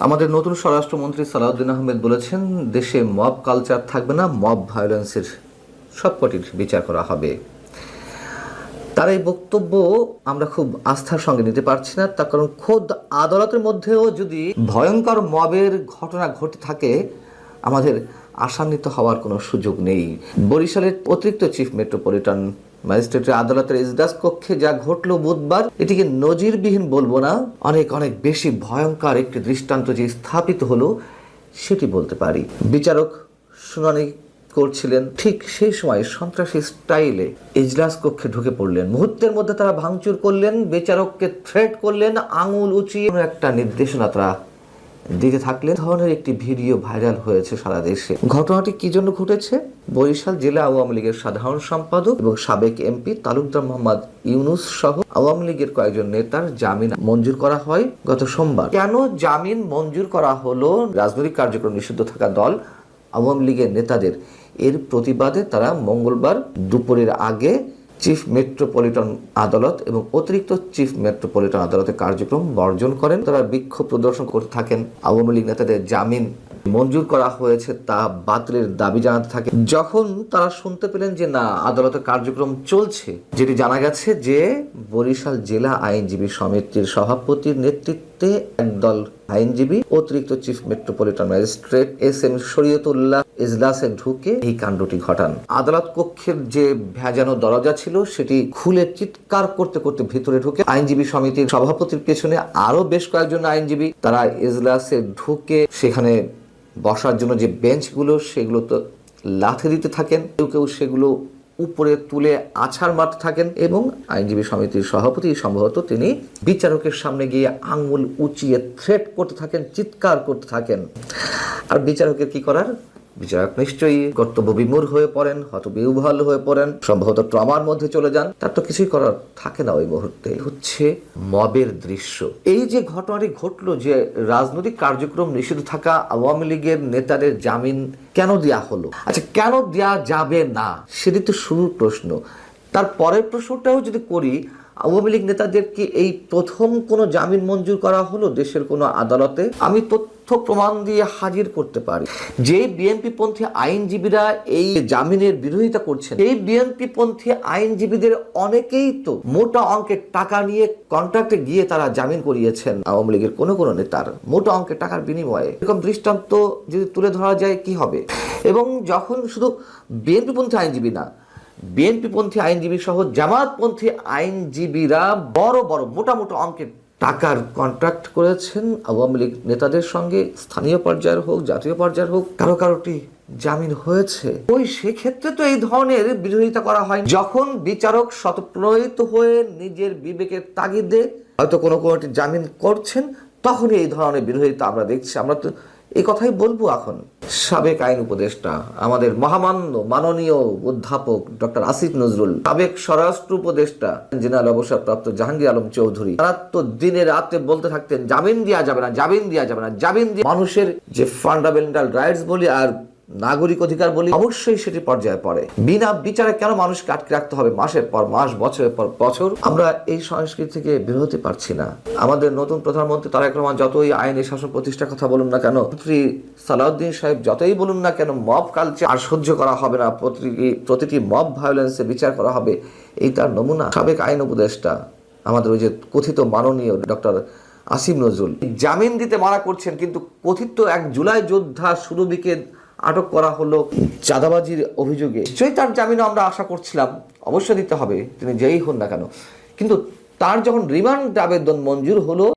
আমাদের নতুন স্বরাষ্ট্রমন্ত্রী সালাউদ্দিন আহমেদ বলেছেন, দেশে মব কালচার থাকবে না, মব ভায়োলেন্সের সবকটির বিচার করা হবে। তার এই বক্তব্য আমরা খুব আস্থার সঙ্গে নিতে পারছি না, তার কারণ খোদ আদালতের মধ্যেও যদি ভয়ঙ্কর মবের ঘটনা ঘটে থাকে, আমাদের আশান্বিত হওয়ার কোনো সুযোগ নেই। বরিশালের অতিরিক্ত চিফ মেট্রোপলিটন ম্যাজিস্ট্রেটের আদালতের ইজলাস কক্ষে যা ঘটলো বুধবার, এটিকে নজিরবিহীন বলবো না, অনেক অনেক বেশি ভয়ঙ্কর একটি দৃষ্টান্ত যে স্থাপিত হলো সেটি বলতে পারি। বিচারক শুনানি করছিলেন, ঠিক সেই সময় সন্ত্রাসী স্টাইলে ইজলাস কক্ষে ঢুকে পড়লেন। মুহূর্তের মধ্যে তারা ভাঙচুর করলেন, বিচারককে থ্রেট করলেন, আঙুল উঁচিয়ে একটা নির্দেশনা তারা দিতে থাকলেন। ধরনের একটি ভিডিও ভাইরাল হয়েছে সারা দেশে। ঘটনাটি কি জন্য ঘটেছে? বরিশাল জেলা আওয়ামী লীগের সাধারণ সম্পাদক এবং সাবেক এমপি তালুকদার মোহাম্মদ ইউনুস সহ আওয়ামী লীগের কয়েকজন নেতার জামিন মঞ্জুর করা হয় গত সোমবার। কেন জামিন মঞ্জুর করা হলো? রাজনৈতিক কার্যক্রম নিষিদ্ধ থাকা দল আওয়ামী লীগের নেতাদের, এর প্রতিবাদে তারা মঙ্গলবার দুপুরের আগে চিফ মেট্রোপলিটন আদালত এবং অতিরিক্ত চিফ মেট্রোপলিটন আদালতের কার্যক্রম বর্জন করেন। তারা বিক্ষোভ প্রদর্শন করতে থাকেন। আওয়ামী লীগ নেতাদের জামিন মঞ্জুর করা হয়েছে তা বাতিলের দাবি জানাতে থাকে। যখন তারা শুনতে পেলেন যে না, আদালতের কার্যক্রম চলছে, যেটি জানা গেছে যে বরিশাল জেলা আইনজীবী সমিতির সভাপতির নেতৃত্বে একদল আইনজীবী অতিরিক্ত chief metropolitan magistrate S M. Shariatullah ইজলাসে ঢুকে এই কাণ্ডটি ঘটান। আদালত কক্ষের যে ভেজানো দরজা ছিল সেটি খুলে চিৎকার করতে করতে ভিতরে ঢুকে আইনজীবী সমিতির সভাপতির পেছনে আরো বেশ কয়েকজন আইনজীবী তারা ইজলাসে ঢুকে সেখানে বসার জন্য যে বেঞ্চগুলো সেগুলো তো লাথি দিতে থাকেন, কেউ কেউ সেগুলো উপরে তুলে আছাড় মারতে থাকেন এবং আইনজীবী সমিতির সভাপতি সম্ভবত তিনি বিচারকের সামনে গিয়ে আঙ্গুল উঁচিয়ে থ্রেট করতে থাকেন, চিৎকার করতে থাকেন। আর বিচারকের কি করার? বিচারক নিশ্চয়ই কর্তব্য বিমূঢ় হয়ে পড়েন, হতবিহ্বল হয়ে পড়েন, সম্ভবত ট্রমার মধ্যে চলে যান। তার তো কিছুই করার থাকে না ওই মুহূর্তে। হচ্ছে মবের দৃশ্য। এই যে ঘটনাটি ঘটলো, যে রাজনৈতিক কার্যক্রম নিষিদ্ধ থাকা আওয়ামী লীগের নেতাদের জামিন কেন দেয়া হলো? আচ্ছা, কেন দেয়া যাবে না সেটি তো শুরুর প্রশ্ন। তার পরের প্রশ্নটাও যদি করি, আওয়ামী লীগ নেতাদেরকে এই প্রথম কোনো জামিন মঞ্জুর করা হলো দেশের কোনো আদালতে? আমি তথ্য প্রমাণ দিয়ে হাজির করতে পারি যে বিএনপি পন্থী আইনজীবীরা এই জামিনের বিরোধিতা করছেন, এই বিএনপি পন্থী আইনজীবীদের অনেকেই তো মোটা অঙ্কের টাকা নিয়ে কন্ট্রাক্টে গিয়ে তারা জামিন করিয়েছেন আওয়ামী লীগের কোনো কোনো নেতার, মোটা অঙ্কের টাকার বিনিময়ে। এরকম দৃষ্টান্ত যদি তুলে ধরা যায় কি হবে? এবং যখন শুধু বিএনপি পন্থী আইনজীবী না, বিএনপিপন্থী আইনজীবী সহ জামাতপন্থী আইনজীবীরা বড় বড় মোটা মোটা অঙ্কের টাকার কন্ট্রাক্ট করেছেন আওয়ামী লীগ নেতাদের সঙ্গে, স্থানীয় পর্যায়ের হোক জাতীয় পর্যায়ের হোক, কারো কারোটি জামিন হয়েছে। ওই সেক্ষেত্রে তো এই ধরনের বিরোধিতা করা হয়। যখন বিচারক স্বতঃপ্রণোদিত হয়ে নিজের বিবেকের তাগিদে হয়তো কোনো কোনোটি জামিন করছেন, তখনই এই ধরনের বিরোধিতা আমরা দেখছি। আমরা তো এই কথাই বলবো। এখন সাবেক আইন উপদেষ্টা আমাদের মহামান্য মাননীয় অধ্যাপক ডক্টর আসিফ নজরুল, সাবেক স্বরাষ্ট্র উপদেষ্টা জেনারেল অবসরপ্রাপ্ত জাহাঙ্গীর আলম চৌধুরী, তারা তো দিনে রাতে বলতে থাকতেন জামিন দেওয়া যাবে না, জামিন দেওয়া যাবে না, জামিন দিয়ে মানুষের যে ফান্ডামেন্টাল রাইটস বলি আর নাগরিক অধিকার বলি, অবশ্যই সেটি পর্যায়ে পড়ে। বিনা বিচারে কেন মানুষকে আটকে রাখতে হবে মাসের পর মাস, বছরের পর বছর? আমরা এই সংস্কৃতি থেকে বের হতে পারছি না। আমাদের নতুন প্রধানমন্ত্রী তারেক রহমান যতই আইনি শাসন প্রতিষ্ঠার কথা বলুন না কেন, মন্ত্রী সালাউদ্দিন সাহেব যতই বলুন না কেন মব কালচার আর সহ্য করা হবে না, প্রতিটি মব ভায়োলেন্সে বিচার করা হবে, এই তার নমুনা। সাবেক আইন উপদেষ্টা আমাদের ওই যে কথিত মাননীয় ডক্টর আসিফ নজরুল জামিন দিতে মানা করছেন, কিন্তু কথিত এক জুলাই যোদ্ধা সুরভিকে আটক করা হলো চাঁদাবাজির অভিযোগে। নিশ্চয়ই তার জামিনও আমরা আশা করছিলাম অবশ্যই দিতে হবে, তিনি যেই হন না কেন। কিন্তু তার যখন রিমান্ড আবেদন মঞ্জুর হলো,